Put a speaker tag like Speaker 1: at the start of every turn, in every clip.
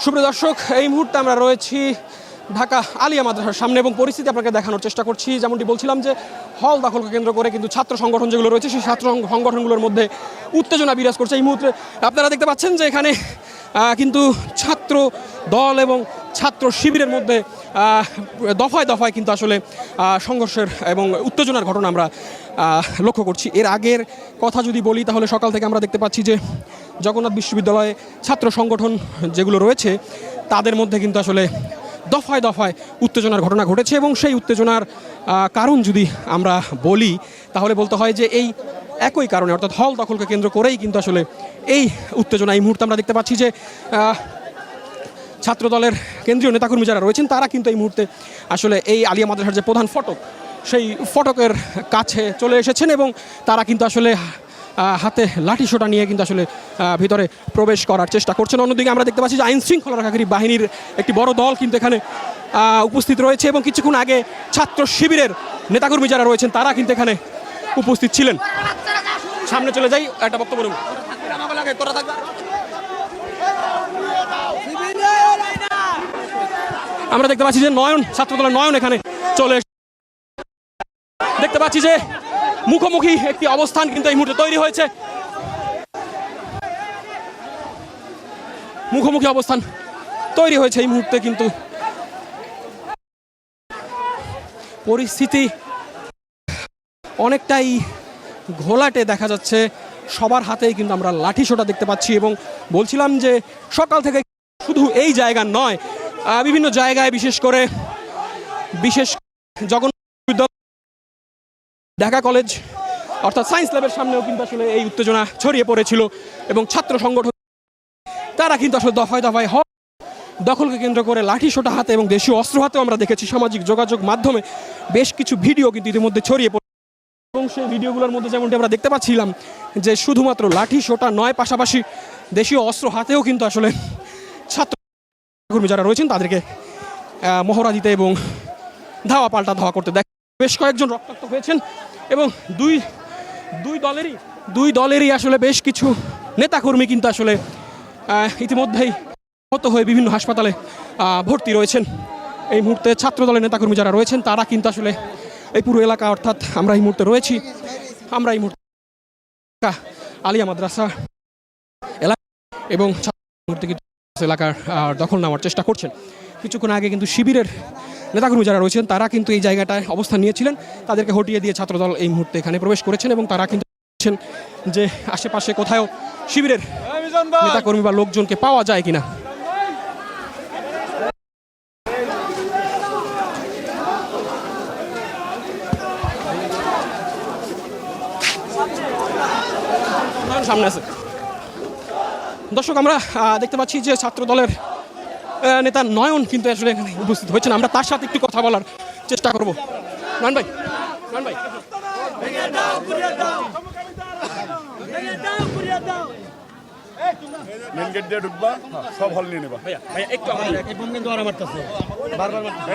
Speaker 1: সুপ্রিয় দর্শক, এই মুহূর্তে আমরা রয়েছি ঢাকা আলিয়া মাদ্রাসার সামনে এবং পরিস্থিতি আপনাকে দেখানোর চেষ্টা করছি। যেমনটি বলছিলাম যে হল দখলকে কেন্দ্র করে কিন্তু ছাত্র সংগঠন যেগুলো রয়েছে সেই ছাত্র সংগঠনগুলোর মধ্যে উত্তেজনা বিরাজ করছে। এই মুহূর্তে আপনারা দেখতে পাচ্ছেন যে এখানে কিন্তু ছাত্র দল এবং ছাত্র শিবিরের মধ্যে দফায় দফায় কিন্তু আসলে সংঘর্ষের এবং উত্তেজনার ঘটনা আমরা লক্ষ্য করছি। এর আগের কথা যদি বলি তাহলে সকাল থেকে আমরা দেখতে পাচ্ছি যে জগন্নাথ বিশ্ববিদ্যালয়ে ছাত্র সংগঠন যেগুলো রয়েছে তাদের মধ্যে কিন্তু আসলে দফায় দফায় উত্তেজনার ঘটনা ঘটেছে এবং সেই উত্তেজনার কারণ যদি আমরা বলি তাহলে বলতে হয় যে এই একই কারণে, অর্থাৎ হল দখলকে কেন্দ্র করেই কিন্তু আসলে এই উত্তেজনা। এই মুহূর্তে আমরা দেখতে পাচ্ছি যে ছাত্র দলের কেন্দ্রীয় নেতাকর্মী যারা রয়েছেন তারা কিন্তু এই মুহূর্তে আসলে এই আলিয়া মাদ্রাসার যে প্রধান ফটক সেই ফটকের কাছে চলে এসেছেন এবং তারা কিন্তু আসলে হাতে লাঠি সোটা নিয়ে কিন্তু আসলে ভিতরে প্রবেশ করার চেষ্টা করছেন। অন্যদিকে আমরা দেখতে পাচ্ছি যে আইন শৃঙ্খলা রক্ষাকারী বাহিনীর একটি বড় দল কিন্তু এখানে উপস্থিত রয়েছে এবং কিছুক্ষণ আগে ছাত্র শিবিরের নেতাকর্মী যারা রয়েছেন তারা কিন্তু এখানে উপস্থিত ছিলেন। সামনে চলে যাই, একটা বক্তব্য নেব। আমরা দেখতে পাচ্ছি যে ছাত্রদলের নয়ন এখানে চলে দেখতে পাচ্ছি যে মুখোমুখি একটি অবস্থান কিন্তু এই মুহূর্তে তৈরি হয়েছে। মুখোমুখি অবস্থান তৈরি হয়েছে এই মুহূর্তে, কিন্তু পরিস্থিতি অনেকটাই ঘোলাটে দেখা যাচ্ছে। সবার হাতেই কিন্তু আমরা লাঠি সোটা দেখতে পাচ্ছি এবং বলছিলাম যে সকাল থেকে শুধু এই জায়গা নয়, বিভিন্ন জায়গায় বিশেষ জগন্নাথ বিশ্ববিদ্যালয়, ঢাকা কলেজ অর্থাৎ সায়েন্স ল্যাবের সামনেও কিন্তু আসলে এই উত্তেজনা ছড়িয়ে পড়েছিল এবং ছাত্র সংগঠন তারা কিন্তু আসলে দফায় দফায় হল দখলকে কেন্দ্র করে লাঠি সোটা হাতে এবং দেশীয় অস্ত্র হাতেও আমরা দেখেছি। সামাজিক যোগাযোগ মাধ্যমে বেশ কিছু ভিডিও কিন্তু ইতিমধ্যে ছড়িয়ে পড়ে এবং সেই ভিডিওগুলোর মধ্যে যেমনটি আমরা দেখতে পাচ্ছিলাম যে শুধুমাত্র লাঠি সোটা নয়, পাশাপাশি দেশীয় অস্ত্র হাতেও কিন্তু আসলে ছাত্র কর্মী যারা রয়েছেন তাদেরকে মহড়া দিতে এবং ধাওয়া পাল্টা ধাওয়া করতে দেখা। বেশ কয়েকজন রক্তাক্ত হয়েছেন এবং দুই দলেরই আসলে বেশ কিছু নেতাকর্মী কিন্তু আসলে ইতিমধ্যেই আহত হয়ে বিভিন্ন হাসপাতালে ভর্তি রয়েছেন। এই মুহূর্তে ছাত্র দলের নেতাকর্মী যারা রয়েছেন তারা কিন্তু আসলে এই পুরো এলাকা, অর্থাৎ আমরা এই মুহূর্তে রয়েছি, আমরা এই মুহূর্তে আলিয়া মাদ্রাসা এলাকা এবং মুহূর্তে কিন্তু এলাকার দখল নেওয়ার চেষ্টা করছেন। কিছুক্ষণ আগে কিন্তু শিবিরের নেতাকর্মী যারা রয়েছেন তারা কিন্তু এই জায়গাটায় অবস্থান নিয়েছিলেন, তাদেরকে হটিয়ে দিয়ে ছাত্রদল এই মুহূর্তে এখানে প্রবেশ করেছেন এবং তারা কিন্তু যে আশেপাশে কোথাও শিবিরের নেতাকর্মী বা লোকজনকে পাওয়া যায় কিনা। সামনে আছে দর্শক, আমরা দেখতে পাচ্ছি যে ছাত্র দলের নেতা নয়ন কিন্তু আসলে এখানে উপস্থিত হয়েছেন। আমরা তার সাথে একটু কথা বলার চেষ্টা করব। নয়ন ভাই,
Speaker 2: মেন গেট দিয়ে ঢুকবা, সব হল নিয়ে নেবা।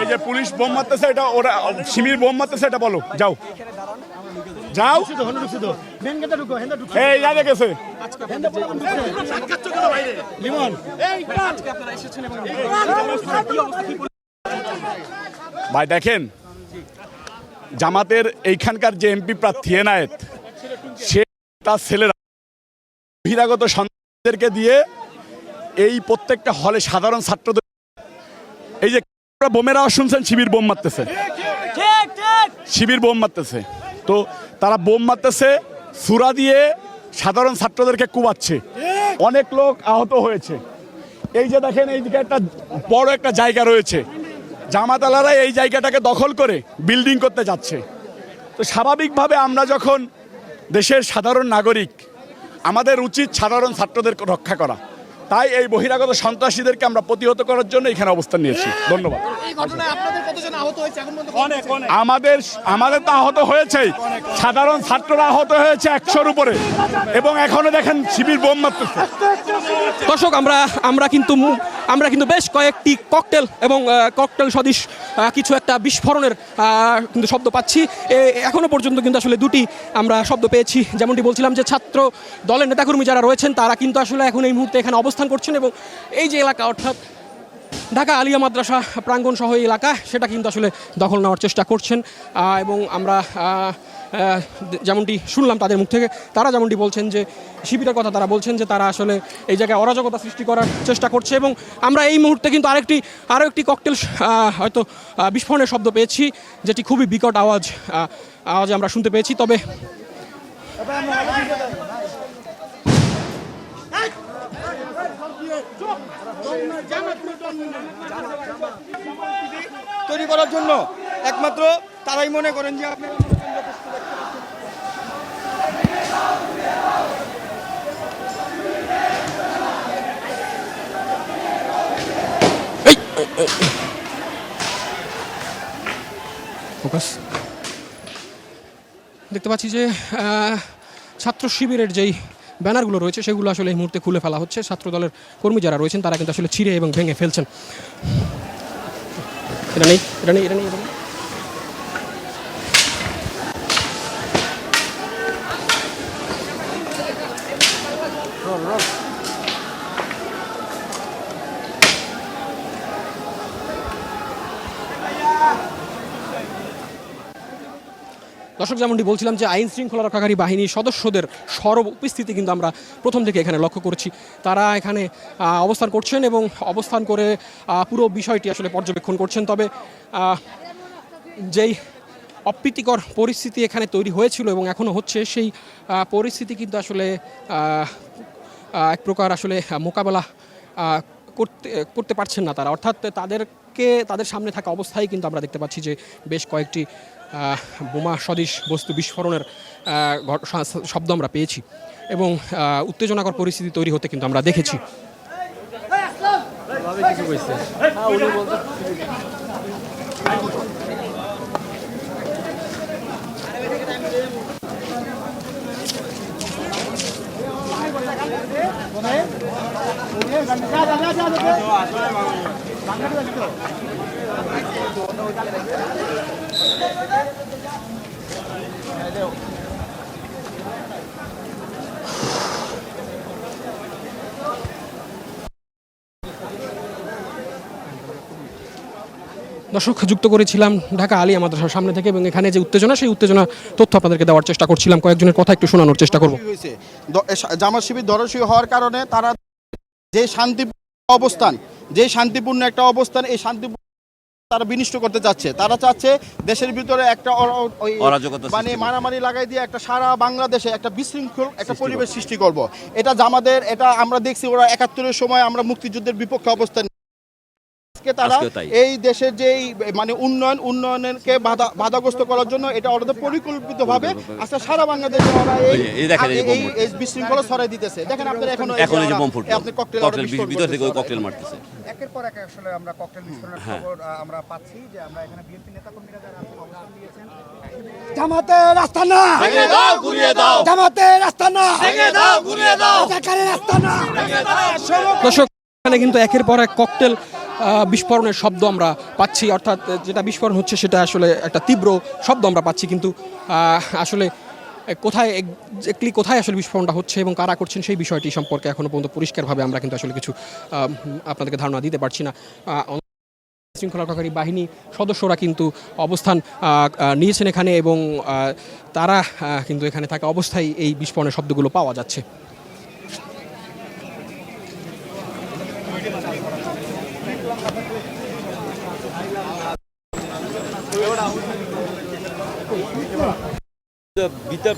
Speaker 2: এই যে পুলিশ বোম মারতেছে, এটা ওরা শিবির বোম মারতেছে, এটা বলো। যাও এই যা দেখেছে ভাই। দেখেন, জামাতের এইখানকার যে এমপি প্রার্থী এনায়েত, সে তার ছেলেরা বহিরাগত সন্তানদেরকে দিয়ে এই প্রত্যেকটা হলে সাধারণ ছাত্রদের এই যে বোমের আওয়াজ শুনছেন, শিবির বোম মারতেছে। তো তারা বোম মারতেছে, সুরা দিয়ে সাধারণ ছাত্রদেরকে কুবাচ্ছে, অনেক লোক আহত হয়েছে। এই যে দেখেন, এই দিকে একটা বড় একটা জায়গা রয়েছে, জামাতালারা এই জায়গাটাকে দখল করে বিল্ডিং করতে যাচ্ছে। তো স্বাভাবিকভাবে আমরা যখন দেশের সাধারণ নাগরিক, আমাদের উচিত সাধারণ ছাত্রদের রক্ষা করা। তাই এই বহিরাগত সন্ত্রাসীদেরকে আমরা প্রতিহত করার জন্য এখানে অবস্থান নিয়েছি। ধন্যবাদ। আমাদের তো আহত হয়েছেই, সাধারণ ছাত্ররা আহত হয়েছে 100-র উপরে এবং এখনো দেখেন শিবির বোম মারতেছে।
Speaker 1: দর্শক, আমরা কিন্তু বেশ কয়েকটি ককটেল এবং ককটেল সদৃশ কিছু একটা বিস্ফোরণের কিন্তু শব্দ পাচ্ছি। এখনো পর্যন্ত কিন্তু আসলে দুটি আমরা শব্দ পেয়েছি। যেমনটি বলছিলাম যে ছাত্র দলের নেতাকর্মী যারা রয়েছেন তারা কিন্তু আসলে এখন এই মুহূর্তে এখানে অবস্থান করছেন এবং এই যে এলাকা, অর্থাৎ ঢাকা আলিয়া মাদ্রাসা প্রাঙ্গণ সহ এই এলাকা সেটা কিন্তু আসলে দখল নেওয়ার চেষ্টা করছেন এবং আমরা যেমনটি শুনলাম তাদের মুখ থেকে, তারা যেমনটি বলছেন যে শিবিরের কথা তারা বলছেন যে তারা আসলে এই জায়গায় অরাজকতা সৃষ্টি করার চেষ্টা করছে। এবং আমরা এই মুহূর্তে কিন্তু আরও একটি ককটেল হয়তো বিস্ফোরণের শব্দ পেয়েছি, যেটি খুবই বিকট আওয়াজ আমরা শুনতে পেয়েছি। তবে
Speaker 3: তৈরি করার জন্য একমাত্র তারাই মনে করেন যে আপনি
Speaker 1: দেখতে পাচ্ছি যে ছাত্র শিবিরের যেই ব্যানারগুলো রয়েছে সেগুলো আসলে এই মুহূর্তে খুলে ফেলা হচ্ছে। ছাত্র দলের কর্মী যারা রয়েছেন তারা কিন্তু আসলে ছিঁড়ে এবং ভেঙে ফেলছেন। এটা নেই। দর্শক, যেমনটি বলছিলাম যে আইন শৃঙ্খলা রক্ষাকারী বাহিনীর সদস্যদের সরব উপস্থিতি কিন্তু আমরা প্রথম থেকে এখানে লক্ষ্য করেছি। তারা এখানে অবস্থান করছেন এবং অবস্থান করে পুরো বিষয়টি আসলে পর্যবেক্ষণ করছেন। তবে যেই অপ্রীতিকর পরিস্থিতি এখানে তৈরি হয়েছিল এবং এখনও হচ্ছে, সেই পরিস্থিতি কিন্তু আসলে এক প্রকার আসলে মোকাবেলা করতে পারছেন না তারা। অর্থাৎ তাদের সামনে থাকা অবস্থায় কিন্তু আমরা দেখতে পাচ্ছি যে বেশ কয়েকটি বোমা সদৃশ বস্তু বিস্ফোরণের শব্দ আমরা পেয়েছি এবং উত্তেজনাকর পরিস্থিতি তৈরি হতে কিন্তু আমরা দেখেছি। দর্শক, যুক্ত করেছিলাম ঢাকা আলিয়া মাদ্রাসার সামনে থেকে এবং এখানে যে উত্তেজনা, সেই উত্তেজনা তথ্য আপনাদেরকে দেওয়ার চেষ্টা করছিলাম। কয়েকজনের কথা একটু শোনানোর চেষ্টা করব।
Speaker 3: জামাত শিবির দরশী হওয়ার কারণে তারা যে শান্তিপূর্ণ একটা অবস্থান এই শান্তিপূর্ণ তারা বিনষ্ট করতে চাচ্ছে। তারা চাচ্ছে দেশের ভিতরে একটা মানে মারামারি লাগাই দিয়ে একটা সারা বাংলাদেশে একটা বিশৃঙ্খল একটা পরিবেশ সৃষ্টি করব। এটা জামাতের, এটা আমরা দেখছি ওরা ৭১-এর সময় আমরা মুক্তিযুদ্ধের বিপক্ষে অবস্থান, তারা এই দেশের যে মানে উন্নয়নকে বাধাগ্রস্ত করার জন্য এটা ওরা পরিকল্পিতভাবে আজকে সারা বাংলাদেশে ওরা এই বিশৃঙ্খলা ছড়াই দিতেছে। দেখেন আপনারা এখন এই যে বম ফুটলো, আপনি ককটেল ভিতর থেকে ওই ককটেল মারতেছে। একের পর এক আসলে আমরা ককটেল বিস্ফোরণের খবর আমরা পাচ্ছি যে আমরা এখানে বিএনপি নেতাকর্মীরা যারা অবস্থান নিয়েছেন, জামাতের রাস্তা না ভেঙে দাও, ঘুরিয়ে দাও, জামাতের রাস্তা না ভেঙে দাও, ঘুরিয়ে দাও, সরকারের রাস্তা না ভেঙে দাও।
Speaker 1: দর্শক, এখানে কিন্তু একের পর এক ককটেল বিস্ফোরণের শব্দ আমরা পাচ্ছি। অর্থাৎ যেটা বিস্ফোরণ হচ্ছে সেটা আসলে একটা তীব্র শব্দ আমরা পাচ্ছি, কিন্তু আসলে কোথায় আসলে বিস্ফোরণটা হচ্ছে এবং কারা করছেন সেই বিষয়টি সম্পর্কে এখনো পর্যন্ত পরিষ্কারভাবে আমরা কিন্তু আসলে কিছু আপনাদেরকে ধারণা দিতে পারছি না। শৃঙ্খলা রক্ষাকারী বাহিনী সদস্যরা কিন্তু অবস্থান নিয়েছেন এখানে এবং তারা কিন্তু এখানে থাকা অবস্থায় এই বিস্ফোরণের শব্দগুলো পাওয়া যাচ্ছে।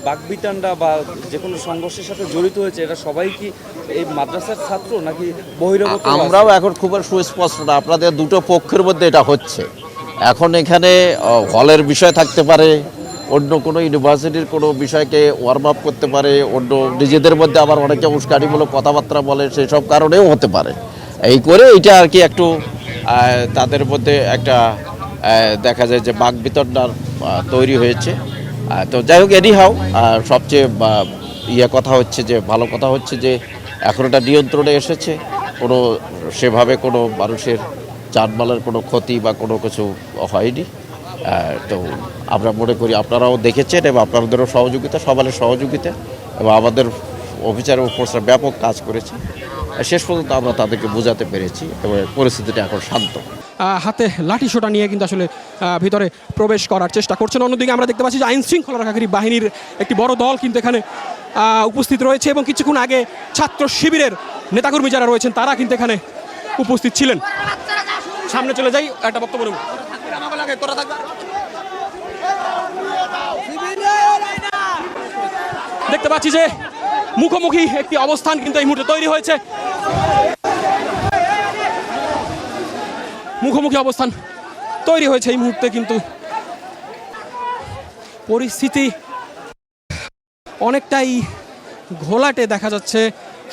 Speaker 4: বাগবিতানরা বা যে কোনো সংঘর্ষের সাথে জড়িত হয়েছে এরা সবাই কি এই মাদ্রাসার ছাত্র নাকি বহিরাগত?
Speaker 5: আমরাও এখন খুব সুস্পষ্ট না, আপনাদের দুটো পক্ষের মধ্যে এটা হচ্ছে। এখন এখানে হলের বিষয় থাকতে পারে, অন্য কোনো ইউনিভার্সিটির কোনো বিষয়কে ওয়ার্ম আপ করতে পারে, অন্য নিজেদের মধ্যে আবার অনেকে উস্কানিমূলক কথাবার্তা বলে, সেই সব কারণেও হতে পারে। এই করে এটা আর কি একটু তাদের মধ্যে একটা দেখা যায় যে বাগবিতণ্ডা তৈরি হয়েছে। তো যাই হোক, এনিহাও সবচেয়ে কথা হচ্ছে যে ভালো কথা হচ্ছে যে এখন এটা নিয়ন্ত্রণে এসেছে, কোনো সেভাবে কোনো মানুষের যানমালের কোনো ক্ষতি বা কোনো কিছু হয়নি। তো আমরা মনে করি আপনারাও দেখেছেন এবং আপনাদেরও সহযোগিতা, সবাই সহযোগিতা এবং আমাদের অফিসার ও ফোর্সরা ব্যাপক কাজ করেছে। শেষ পর্যন্ত আমরা তাদেরকে বোঝাতে পেরেছি এবং পরিস্থিতিটা এখন শান্ত।
Speaker 1: হাতে লাঠি সোটা নিয়ে কিন্তু আসলে ভিতরে প্রবেশ করার চেষ্টা করছেন। অন্যদিকে আমরা দেখতে পাচ্ছি যে আইন শৃঙ্খলা রক্ষাকারী বাহিনীর একটি বড় দল কিন্তু এখানে উপস্থিত রয়েছে এবং কিছুক্ষণ আগে ছাত্র শিবিরের নেতাকর্মী যারা রয়েছেন তারা কিন্তু এখানে উপস্থিত ছিলেন। সামনে চলে যাই, একটা বক্তব্য নেব। দেখতে পাচ্ছি যে মুখোমুখি একটি অবস্থান কিন্তু এই মুহূর্তে তৈরি হয়েছে। মুখোমুখি অবস্থান তৈরি হয়েছে এই মুহূর্তে, কিন্তু পরিস্থিতি অনেকটাই ঘোলাটে দেখা যাচ্ছে।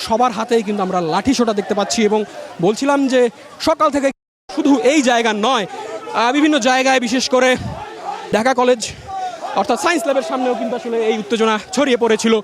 Speaker 1: সবার হাতেই কিন্তু আমরা লাঠি সোটা দেখতে পাচ্ছি এবং বলছিলাম যে সকাল থেকে শুধু এই জায়গা নয়, বিভিন্ন জায়গায় বিশেষ করে ঢাকা কলেজ অর্থাৎ সায়েন্স ল্যাবের সামনেও কিন্তু আসলে এই উত্তেজনা ছড়িয়ে পড়েছিল।